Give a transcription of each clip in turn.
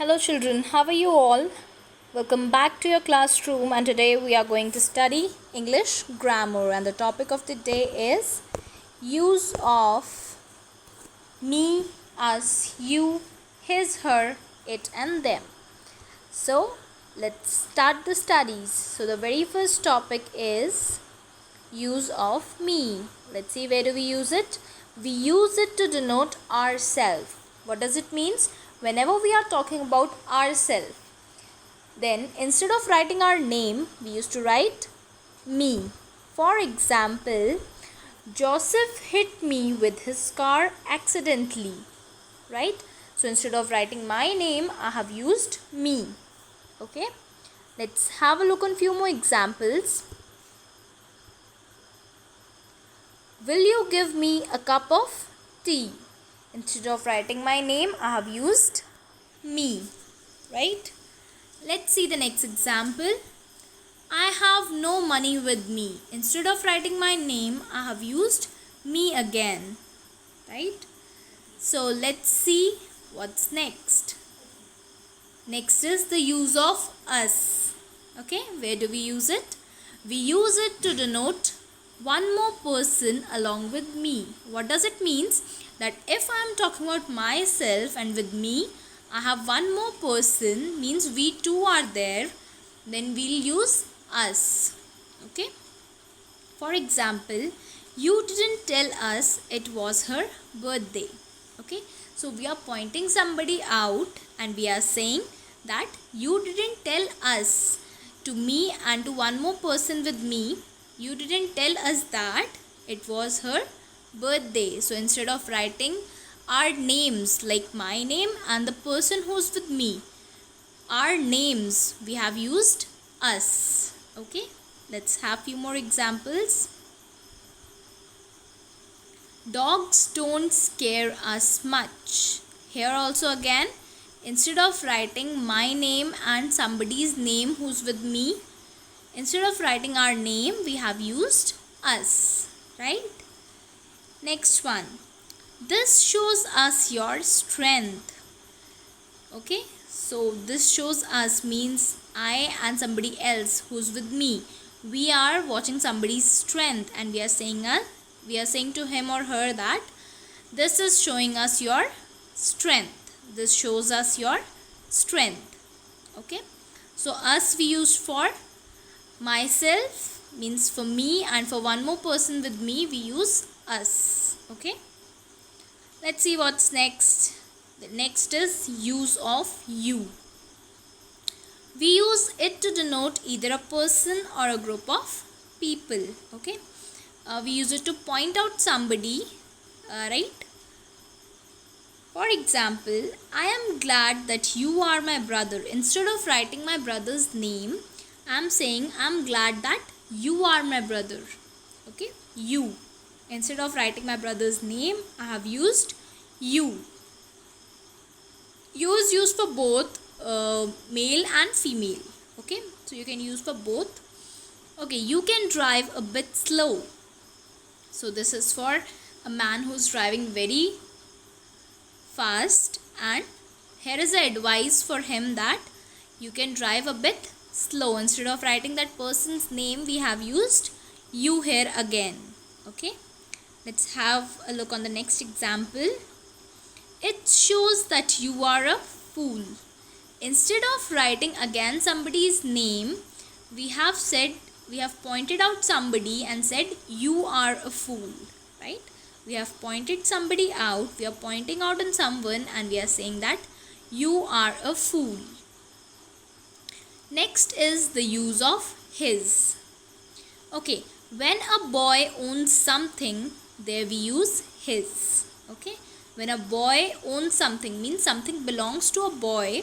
Hello children, how are you all? Welcome back to your classroom, and today we are going to study English grammar, and the topic of the day is use of me, us, you, his, her, it and them. So let's start the studies. So the very first topic is use of me. Let's see, where do we use it? We use it to denote ourself. What does it mean? Whenever we are talking about ourself, then instead of writing our name, we used to write me. For example, Joseph hit me with his car accidentally, right? So instead of writing my name, I have used me. Okay, let's have a look on few more examples. Will you give me a cup of tea? Instead of writing my name, I have used me, right? Let's see the next example. I have no money with me. Instead of writing my name, I have used me again, right? So let's see what's next. Next is the use of us. Okay, where do we use it? We use it to denote one more person along with me. What does it mean? That if I am talking about myself and with me, I have one more person, means we two are there, then we'll use us. Okay. For example, you didn't tell us it was her birthday. Okay. So we are pointing somebody out and we are saying that you didn't tell us. To me and to one more person with me, you didn't tell us that it was her birthday. So instead of writing our names like my name and the person who's with me, our names, we have used us. Okay, let's have few more examples. Dogs don't scare us much. Here also again, instead of writing my name and somebody's name who's with me, instead of writing our name, we have used us, right? Next one. This shows us your strength. Okay, so this shows us means I and somebody else who's with me, we are watching somebody's strength and we are saying to him or her that this is showing us your strength. This shows us your strength. Okay, so us we used for myself, means for me, and for one more person with me we use us. Okay, let's see what's next. The next is use of you. We use it to denote either a person or a group of people. Okay, we use it to point out somebody, right? For example, I am glad that you are my brother. Instead of writing my brother's name, I am saying I am glad that you are my brother. Okay, you. Instead of writing my brother's name, I have used you. You is used for both male and female. Okay, so you can use for both. Okay, you can drive a bit slow. So this is for a man who's driving very fast, and here is the advice for him that you can drive a bit slow. Instead of writing that person's name, we have used you here again. Okay, let's have a look on the next example. It shows that you are a fool. Instead of writing again somebody's name, we have pointed out somebody and said you are a fool, right? We have pointed somebody out, we are pointing out on someone and we are saying that you are a fool. Next is the use of his. Okay, when a boy owns something, there we use his. Okay, when a boy owns something, means something belongs to a boy,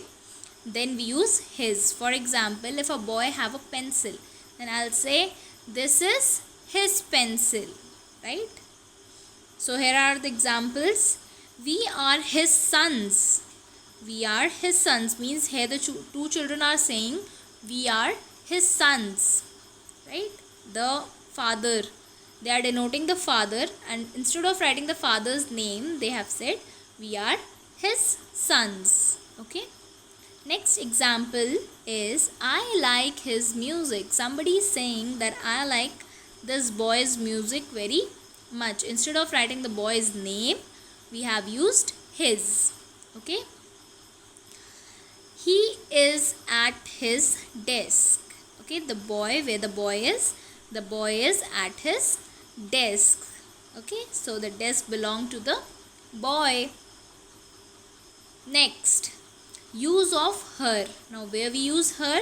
then we use his. For example, if a boy have a pencil, then I'll say this is his pencil, right? So here are the examples. We are his sons. We are his sons means here the two children are saying we are his sons, right? The father, they are denoting the father, and instead of writing the father's name, they have said we are his sons. Okay, Next example is I like his music. Somebody is saying that I like this boy's music very much. Instead of writing the boy's name, we have used his. Okay. He is at his desk. Okay, the boy, where the boy is at his desk. Okay, so the desk belongs to the boy. Next, use of her. Now where we use her?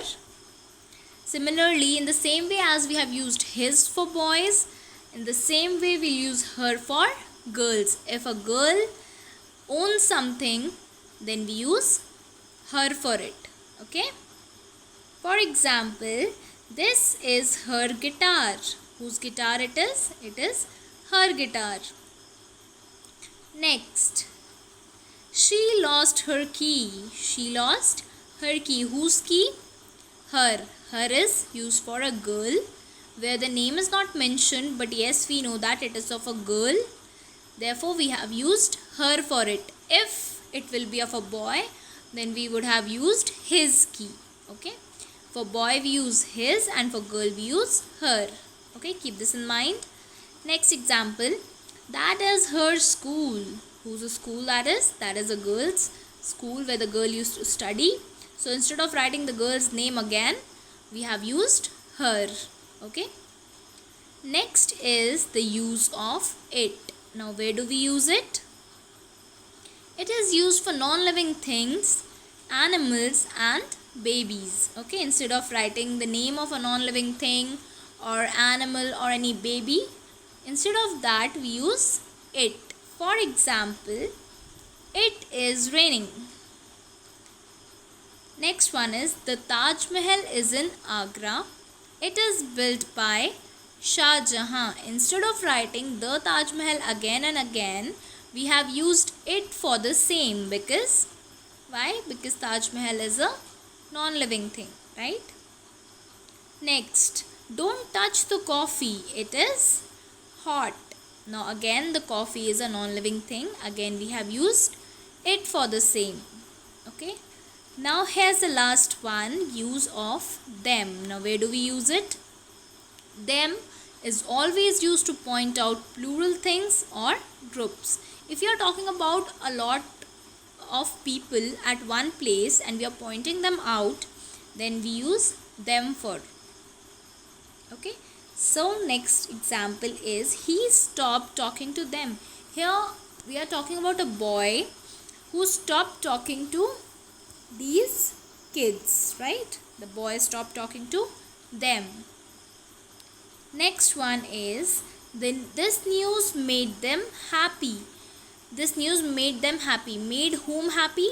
Similarly, in the same way as we have used his for boys, in the same way we use her for girls. If a girl owns something, then we use her for it. Okay. For example, this is her guitar. Whose guitar it is? It is her guitar. Next, she lost her key. She lost her key. Whose key? Her. Her is used for a girl where the name is not mentioned, but yes, we know that it is of a girl. Therefore, we have used her for it. If it will be of a boy, then we would have used his key. Okay. For boy we use his and for girl we use her. Okay, keep this in mind. Next example, that is her school. Whose school that is? That is a girl's school where the girl used to study. So instead of writing the girl's name again, we have used her. Okay. Next is the use of it. Now where do we use it? It is used for non-living things, animals and babies. Okay, instead of writing the name of a non-living thing or animal or any baby, instead of that we use it. For example, it is raining. Next one is the Taj Mahal is in Agra. It is built by Shah Jahan. Instead of writing the Taj Mahal again and again, we have used it for the same. Because why? Because Taj Mahal is a non-living thing, right? Next, don't touch the coffee. It is hot. Now again the coffee is a non-living thing. Again we have used it for the same. Okay. Now here's the last one, use of them. Now where do we use it? Them is always used to point out plural things or groups. If you are talking about a lot of people at one place and we are pointing them out, then we use them for. Okay. So next example is he stopped talking to them. Here we are talking about a boy who stopped talking to these kids, right? The boy stopped talking to them. Next one is this news made them happy. This news made them happy. Made whom happy?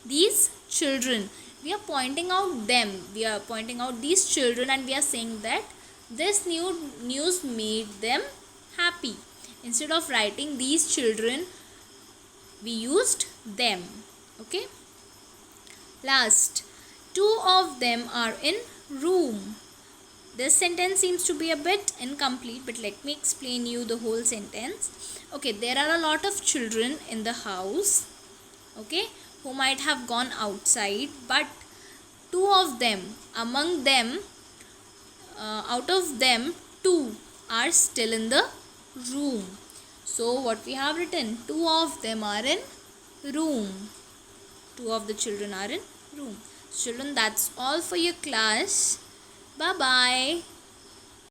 These children. We are pointing out them. We are pointing out these children and we are saying that this news made them happy. Instead of writing these children, we used them. Okay. Last, two of them are in room. This sentence seems to be a bit incomplete, but let me explain you the whole sentence. Okay, there are a lot of children in the house, okay, who might have gone outside, but two of them, among them, out of them, two are still in the room. So what we have written, two of them are in room. Two of the children are in room. Children, that's all for your class. Bye bye.